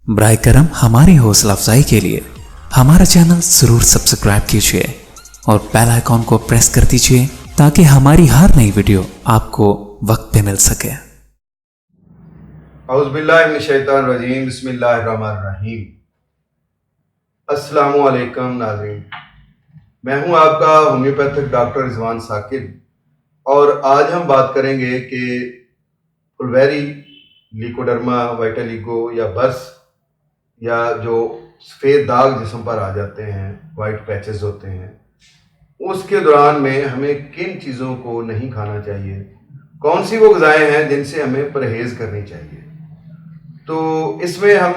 ब्राय करम हमारी हौसला अफजाई के लिए हमारा चैनल जरूर सब्सक्राइब कीजिए और बेल आइकॉन को प्रेस कर दीजिए ताकि हमारी हर नई वीडियो आपको वक्त पे मिल सके। औज़ुबिल्लाहिमिनश्शैतानिर्रजीम बिस्मिल्लाहिर्रहमानिर्रहीम। अस्सलामु अलैकुम नाज़रीन, मैं हूं आपका होम्योपैथिक डॉक्टर रिजवान साकिब और आज हम बात करेंगे कि फुलवेरी, लीकोडर्मा, वाइटिलिगो या बर्स या जो सफ़ेद दाग जिस्म पर आ जाते हैं, वाइट पैचेस होते हैं, उसके दौरान में हमें किन चीज़ों को नहीं खाना चाहिए, कौन सी वो ग़िज़ाएँ हैं जिनसे हमें परहेज़ करनी चाहिए। तो इसमें हम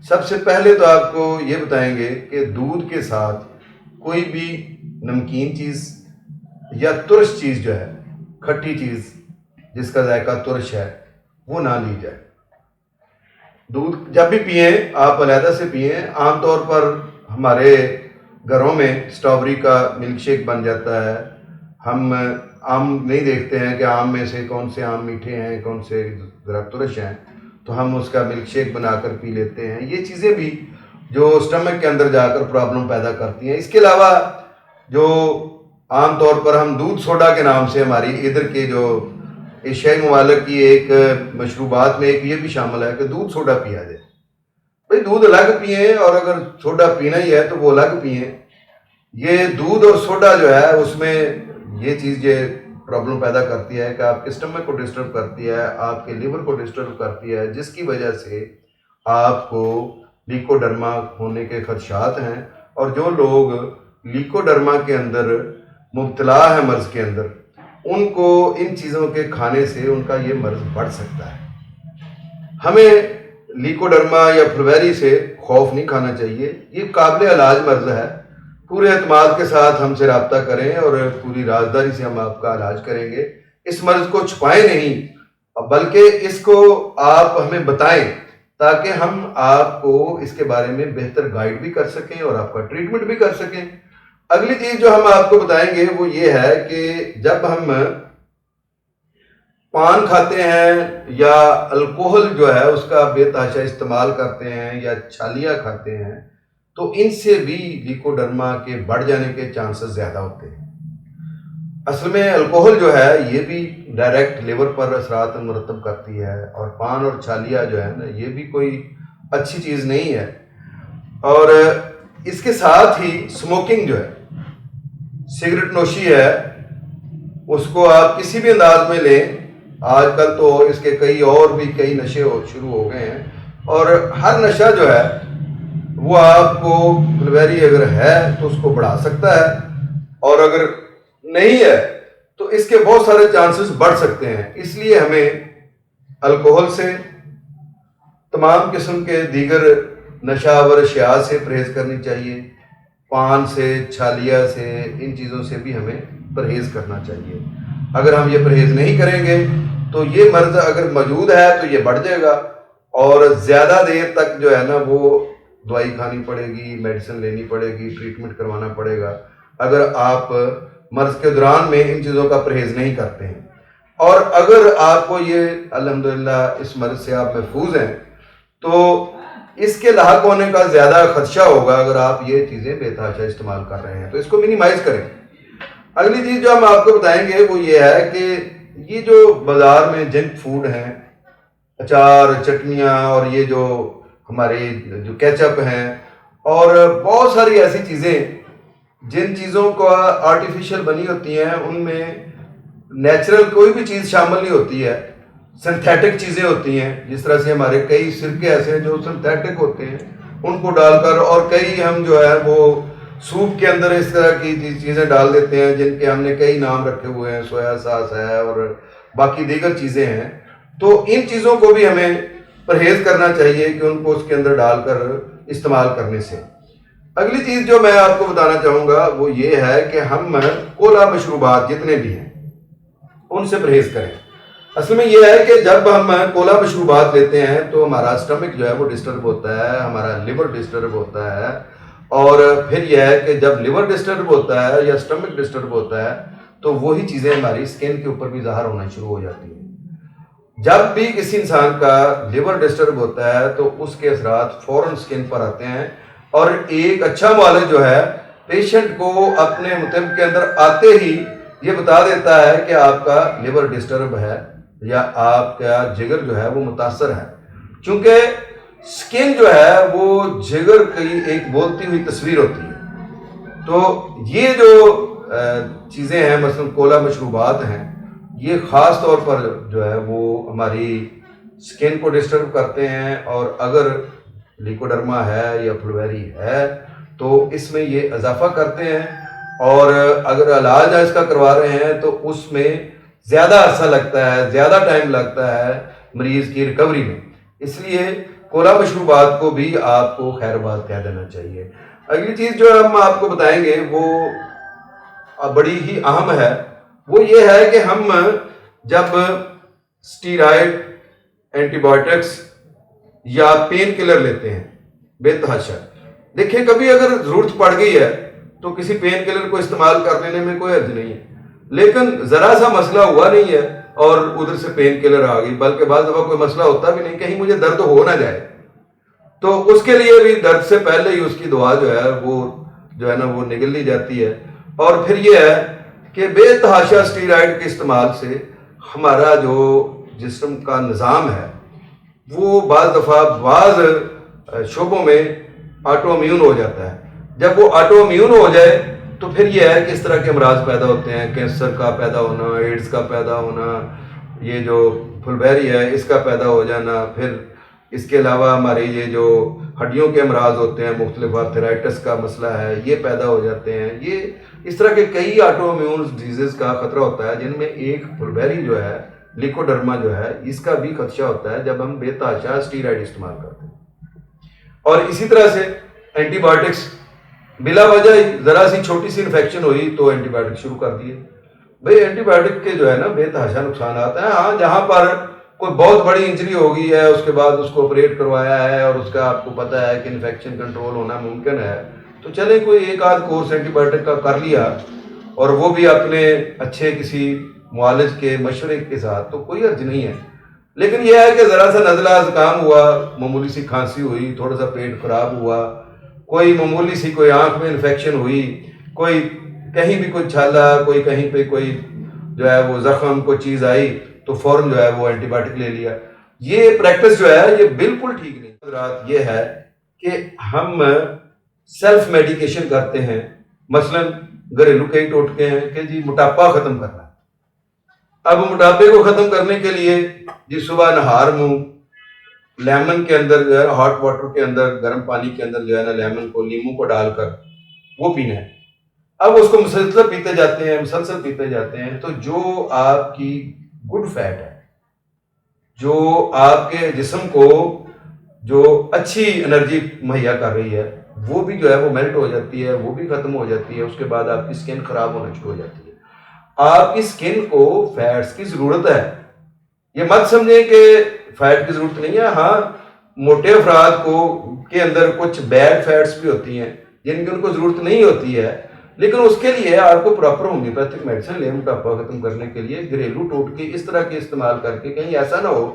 सबसे पहले तो आपको ये बताएंगे कि दूध के साथ कोई भी नमकीन चीज़ या तुरश चीज़ जो है, खट्टी चीज़ जिसका जायका तुरश है, वो ना ली जाए। दूध जब भी पिए आप अलहदा से पिए। आमतौर पर हमारे घरों में स्ट्रॉबेरी का मिल्क शेक बन जाता है। हम आम नहीं देखते हैं कि आम में से कौन से आम मीठे हैं, कौन से ज़रा तुरश हैं, तो हम उसका मिल्क शेक बनाकर पी लेते हैं। ये चीज़ें भी जो स्टमक के अंदर जाकर प्रॉब्लम पैदा करती हैं। इसके अलावा जो आम तौर पर हम दूध सोडा के नाम से हमारी इधर के जो एशियाई ममालिक की एक मशरूबात में एक ये भी शामिल है कि दूध सोडा पिया जाए। भाई दूध अलग पिए और अगर सोडा पीना ही है तो वो अलग पिए। ये दूध और सोडा जो है उसमें ये चीज़ ये प्रॉब्लम पैदा करती है कि आपके स्टमक को डिस्टर्ब करती है, आपके लिवर को डिस्टर्ब करती है, जिसकी वजह से आपको लीकोडर्मा होने के खदशात हैं। और जो लोग लीकोडर्मा के अंदर मुब्तला है मर्ज़ के अंदर, उनको इन चीज़ों के खाने से उनका ये मर्ज़ बढ़ सकता है। हमें लीकोडर्मा या फुलवेरी से खौफ नहीं खाना चाहिए। ये काबिल इलाज मर्ज़ है। पूरे एतमाद के साथ हमसे रब्ता करें और पूरी राजदारी से हम आपका इलाज करेंगे। इस मर्ज़ को छुपाएं नहीं, बल्कि इसको आप हमें बताएं ताकि हम आपको इसके बारे में बेहतर गाइड भी कर सकें और आपका ट्रीटमेंट भी कर सकें। अगली चीज़ जो हम आपको बताएंगे वो ये है कि जब हम पान खाते हैं या अल्कोहल जो है उसका बेतहाशा इस्तेमाल करते हैं या छालिया खाते हैं, तो इनसे भी लीकोडर्मा के बढ़ जाने के चांसेस ज़्यादा होते हैं। असल में अल्कोहल जो है ये भी डायरेक्ट लिवर पर असरात मुरतब करती है और पान और छालिया जो है ना, ये भी कोई अच्छी चीज़ नहीं है। और इसके साथ ही स्मोकिंग जो है, सिगरेट नोशी है, उसको आप किसी भी अंदाज में लें। आजकल तो इसके कई नशे शुरू हो गए हैं और हर नशा जो है वो आपको फुलवेरी अगर है तो उसको बढ़ा सकता है और अगर नहीं है तो इसके बहुत सारे चांसेस बढ़ सकते हैं। इसलिए हमें अल्कोहल से, तमाम किस्म के दीगर नशावर अशिया से परहेज़ करनी चाहिए। पान से, छालिया से, इन चीज़ों से भी हमें परहेज़ करना चाहिए। अगर हम ये परहेज़ नहीं करेंगे तो ये मर्ज़ अगर मौजूद है तो ये बढ़ जाएगा और ज़्यादा देर तक जो है ना वो दवाई खानी पड़ेगी, मेडिसिन लेनी पड़ेगी, ट्रीटमेंट करवाना पड़ेगा अगर आप मर्ज़ के दौरान में इन चीज़ों का परहेज़ नहीं करते हैं। और अगर आपको ये अल्हम्दुलिल्लाह इस मर्ज़ से आप महफूज हैं तो इसके लाहक होने का ज़्यादा खदशा होगा अगर आप ये चीज़ें बेतहाशा इस्तेमाल कर रहे हैं, तो इसको मिनिमाइज़ करें। अगली चीज़ जो हम आपको बताएंगे वो ये है कि ये जो बाज़ार में जंक फूड हैं, अचार, चटनियाँ और ये जो हमारे जो केचप हैं और बहुत सारी ऐसी चीज़ें जिन चीज़ों का आर्टिफिशियल बनी होती हैं, उनमें नेचुरल कोई भी चीज़ शामिल नहीं होती है, सिंथेटिक चीज़ें होती हैं। जिस तरह से हमारे कई सिरके ऐसे हैं जो सिंथेटिक होते हैं, उनको डालकर, और कई हम जो है वो सूप के अंदर इस तरह की चीज़ें डाल देते हैं जिनके हमने कई नाम रखे हुए हैं, सोया सॉस है और बाकी दीगर चीज़ें हैं। तो इन चीज़ों को भी हमें परहेज़ करना चाहिए कि उनको उसके अंदर डालकर इस्तेमाल करने से। अगली चीज़ जो मैं आपको बताना चाहूँगा वो ये है कि हम कोला मशरूबात जितने भी हैं उनसे परहेज़ करें। असल में यह है कि जब हम कोला मशरूबात लेते हैं तो हमारा स्टमक जो है वो डिस्टर्ब होता है, हमारा लिवर डिस्टर्ब होता है। और फिर यह है कि जब लिवर डिस्टर्ब होता है या स्टमक डिस्टर्ब होता है तो वही चीज़ें हमारी स्किन के ऊपर भी ज़ाहिर होना शुरू हो जाती हैं। जब भी किसी इंसान का लिवर डिस्टर्ब होता है तो उसके असरात फौरन स्किन पर आते हैं, और एक अच्छा मुआलिज जो है पेशेंट को अपने मुतब के अंदर आते ही ये बता देता है कि आपका लिवर डिस्टर्ब है या आपका जिगर जो है वो मुतासर है। क्योंकि स्किन जो है वो जिगर की एक बोलती हुई तस्वीर होती है। तो ये जो चीज़ें हैं, मसलन कोला मशरूबात हैं, ये ख़ास तौर पर जो है वो हमारी स्किन को डिस्टर्ब करते हैं, और अगर लिकोडर्मा है या फ्लुवेरी है तो इसमें ये इजाफा करते हैं। और अगर इलाज इसका करवा रहे हैं तो उसमें ज़्यादा अरसा लगता है, ज़्यादा टाइम लगता है मरीज़ की रिकवरी में। इसलिए कोला मशरूबात को भी आपको खैरबाद कह देना चाहिए। अगली चीज़ जो हम आपको बताएंगे वो बड़ी ही अहम है, वो ये है कि हम जब स्टीरॉयड, एंटीबायोटिक्स या पेन किलर लेते हैं बेतहाशा, देखिए कभी अगर ज़रूरत पड़ गई है तो किसी पेन किलर को इस्तेमाल कर लेने में कोई हर्ज नहीं है, लेकिन ज़रा सा मसला हुआ नहीं है और उधर से पेन किलर आ गई, बल्कि बाद दफ़ा कोई मसला होता भी नहीं, कहीं मुझे दर्द हो ना जाए, तो उसके लिए भी दर्द से पहले ही उसकी दवा जो है वो निगल ली जाती है। और फिर ये है कि बेतहाशा स्टीरॉयड के इस्तेमाल से हमारा जो जिस्म का निज़ाम है वो बाज़ दफ़ा बाज़ शोबों में ऑटो इम्यून हो जाता है। जब वो ऑटो इम्यून हो जाए तो फिर ये है कि इस तरह के अमराज पैदा होते हैं, कैंसर का पैदा होना, एड्स का पैदा होना, ये जो फुलबेरी है इसका पैदा हो जाना, फिर इसके अलावा हमारे ये जो हड्डियों के अमराज होते हैं, मुख्तलिफ आर्थराइटिस का मसला है, ये पैदा हो जाते हैं। ये इस तरह के कई ऑटो इम्यून डिजीज़ का ख़तरा होता है, जिनमें एक फुलबेरी जो है, लिकोडर्मा जो है, इसका भी खदशा होता है जब हम बेतहाशा स्टीरॉयड इस्तेमाल करते हैं। और इसी तरह से एंटीबायोटिक्स, बिला वजह ज़रा सी छोटी सी इन्फेक्शन हुई तो एंटीबायोटिक शुरू कर दिए। भाई एंटीबायोटिक के जो है ना बेतहाशा नुकसान आता है। हाँ, जहाँ पर कोई बहुत बड़ी इंजरी हो गई है, उसके बाद उसको ऑपरेट करवाया है और उसका आपको पता है कि इन्फेक्शन कंट्रोल होना मुमकिन है, तो चले कोई एक आध कोर्स एंटीबायोटिक का कर लिया, और वो भी अपने अच्छे किसी मुआलिज के मशवरे के साथ, तो कोई अर्ज नहीं है। लेकिन यह है कि ज़रा सा नज़ला ज़ुकाम हुआ, मामूली सी खांसी हुई, थोड़ा सा पेट खराब हुआ, कोई मामूली सी कोई आँख में इन्फेक्शन हुई, कोई कहीं भी कोई छाला, कोई कहीं पे कोई जो है वो ज़ख्म, कोई चीज़ आई तो फ़ौरन जो है वो एंटीबायोटिक ले लिया। ये प्रैक्टिस जो है ये बिल्कुल ठीक नहीं। हज़रात ये है कि हम सेल्फ मेडिकेशन करते हैं, मसलन घरेलू कई टोटके हैं कि जी मोटापा ख़त्म करना है। अब मोटापे को ख़त्म करने के लिए जी सुबह नहार मुँह लेमन के अंदर जो है, हॉट वाटर के अंदर, गर्म पानी के अंदर जो है ना लेमन को, नींबू को डालकर वो पीना है। अब उसको मुसलसल पीते जाते हैं, तो जो आपकी गुड फैट है, जो आपके जिस्म को जो अच्छी एनर्जी मुहैया कर रही है, वो भी जो है वो मेल्ट हो जाती है, वो भी खत्म हो जाती है। उसके बाद आपकी स्किन खराब होना शुरू हो जाती है। आपकी स्किन को फैट्स की जरूरत है। ये मत समझें कि फैट की जरूरत नहीं है। हाँ, मोटे अफराद को के अंदर कुछ बैड फैट्स भी होती हैं जिनकी उनको जरूरत नहीं होती है, लेकिन उसके लिए आपको प्रॉपर होम्योपैथिक मेडिसिन ले मोटापा खत्म करने के लिए घरेलू टोटके इस तरह के इस्तेमाल करके, कहीं ऐसा ना हो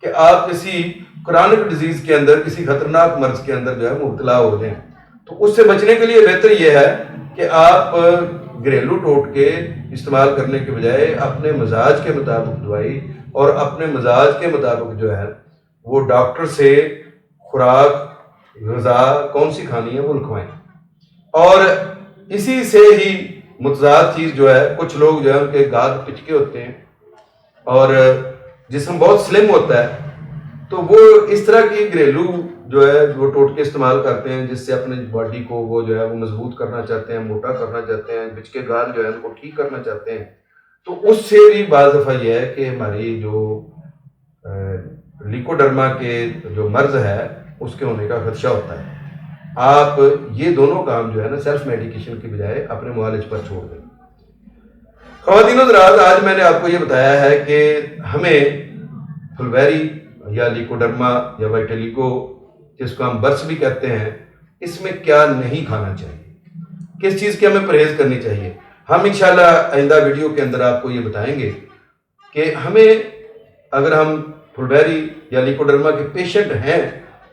कि आप किसी क्रॉनिक डिजीज के अंदर, किसी खतरनाक मर्ज के अंदर जो है मुब्तला हो जाएं। तो उससे बचने के लिए बेहतर यह है कि आप घरेलू टोटके इस्तेमाल करने के बजाय अपने मिजाज के मुताबिक दवाई और अपने मिजाज के मुताबिक जो है वो डॉक्टर से खुराक, ग़िज़ा कौन सी खानी है वो लिखवाएं। और इसी से ही मुतज़ाद चीज़ जो है, कुछ लोग जो है उनके गाद पिचके होते हैं और जिस्म बहुत स्लिम होता है, तो वो इस तरह की घरेलू जो है वो टोटके इस्तेमाल करते हैं जिससे अपने बॉडी को वो जो है वो मजबूत करना चाहते हैं, मोटा करना चाहते हैं, पिचके गाद जो है उनको ठीक करना चाहते हैं। तो उससे भी बाज़ दफ़ा यह है कि हमारी जो लिकोडर्मा के जो मर्ज है उसके होने का खदशा होता है। आप ये दोनों काम जो है ना सेल्फ मेडिकेशन की बजाय अपने मुआलिज पर छोड़ दें। ख़वातीन हज़रात, आज मैंने आपको ये बताया है कि हमें फुलबेरी या लिकोडर्मा या वाइटिलिगो, जिसको हम बर्स भी कहते हैं, इसमें क्या नहीं खाना चाहिए, किस चीज़ की हमें परहेज़ करनी चाहिए। हम इंशाल्लाह आइंदा वीडियो के अंदर आपको ये बताएंगे कि हमें, अगर हम फुलबेरी या लिकोडर्मा के पेशेंट हैं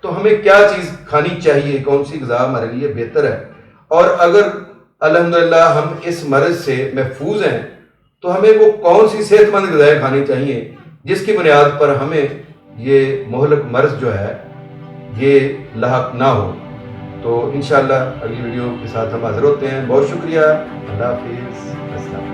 तो हमें क्या चीज़ खानी चाहिए, कौन सी ग़िज़ा हमारे लिए बेहतर है, और अगर अल्हम्दुलिल्लाह हम इस मर्ज़ से महफूज हैं तो हमें वो कौन सी सेहतमंद ग़िज़ाएँ खानी चाहिए जिसकी बुनियाद पर हमें ये मोहलक मर्ज़ जो है ये लाहक ना हो। तो इंशाअल्लाह अगली वीडियो के साथ हम हाज़िर होते हैं। बहुत शुक्रिया। अल्लाह हाफ़िज़। अस्सलाम।